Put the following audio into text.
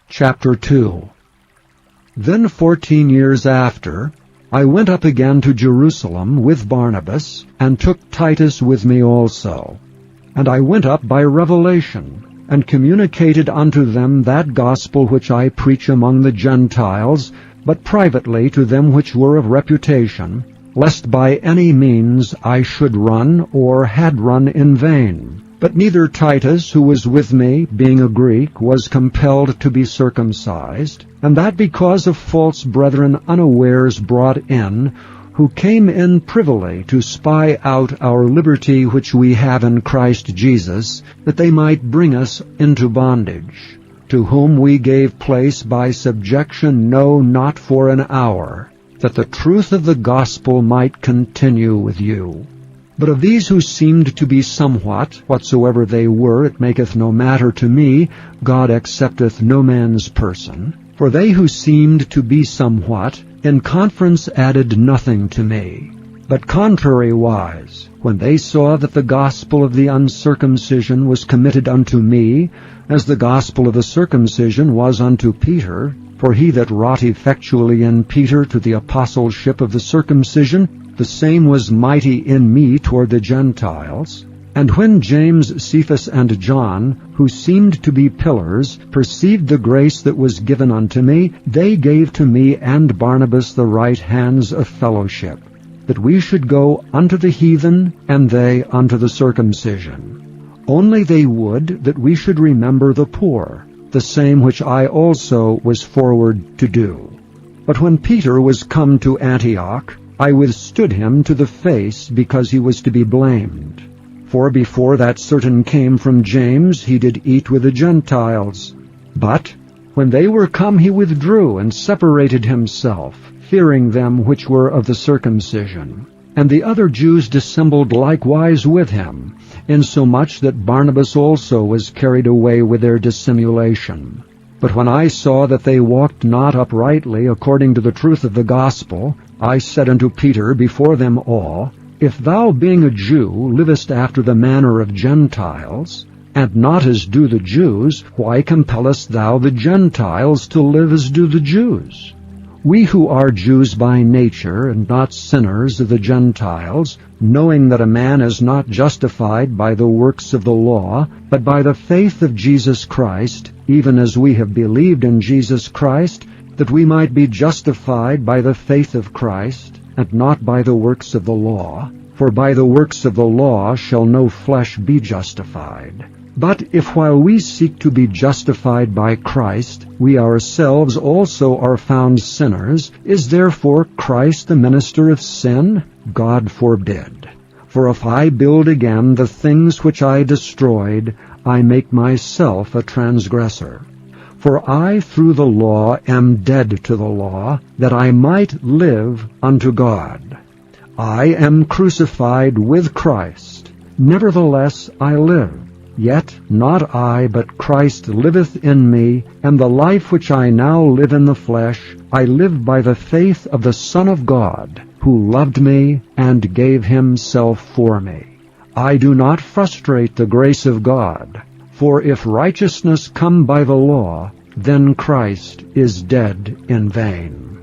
Chapter 2. Then 14 years after, I went up again to Jerusalem with Barnabas, and took Titus with me also. And I went up by revelation, and communicated unto them that gospel which I preach among the Gentiles, but privately to them which were of reputation, lest by any means I should run, or had run in vain. But neither Titus, who was with me, being a Greek, was compelled to be circumcised, and that because of false brethren unawares brought in, who came in privily to spy out our liberty which we have in Christ Jesus, that they might bring us into bondage, to whom we gave place by subjection, no, not for an hour, that the truth of the gospel might continue with you. But of these who seemed to be somewhat, whatsoever they were, it maketh no matter to me, God accepteth no man's person. For they who seemed to be somewhat, in conference added nothing to me. But contrariwise, when they saw that the gospel of the uncircumcision was committed unto me, as the gospel of the circumcision was unto Peter, for he that wrought effectually in Peter to the apostleship of the circumcision, the same was mighty in me toward the Gentiles. And when James, Cephas, and John, who seemed to be pillars, perceived the grace that was given unto me, they gave to me and Barnabas the right hands of fellowship, that we should go unto the heathen, and they unto the circumcision. Only they would that we should remember the poor, the same which I also was forward to do. But when Peter was come to Antioch, I withstood him to the face, because he was to be blamed. For before that certain came from James, he did eat with the Gentiles. But when they were come, he withdrew, and separated himself, fearing them which were of the circumcision. And the other Jews dissembled likewise with him, insomuch that Barnabas also was carried away with their dissimulation. But when I saw that they walked not uprightly according to the truth of the gospel, I said unto Peter before them all, If thou, being a Jew, livest after the manner of Gentiles, and not as do the Jews, why compellest thou the Gentiles to live as do the Jews? We who are Jews by nature, and not sinners of the Gentiles, knowing that a man is not justified by the works of the law, but by the faith of Jesus Christ, even as we have believed in Jesus Christ, that we might be justified by the faith of Christ, and not by the works of the law. For by the works of the law shall no flesh be justified. But if while we seek to be justified by Christ, we ourselves also are found sinners, is therefore Christ the minister of sin? God forbid. For if I build again the things which I destroyed, I make myself a transgressor. For I through the law am dead to the law, that I might live unto God. I am crucified with Christ. Nevertheless I live. Yet not I, but Christ liveth in me, and the life which I now live in the flesh, I live by the faith of the Son of God, who loved me and gave himself for me. I do not frustrate the grace of God, for if righteousness come by the law, then Christ is dead in vain.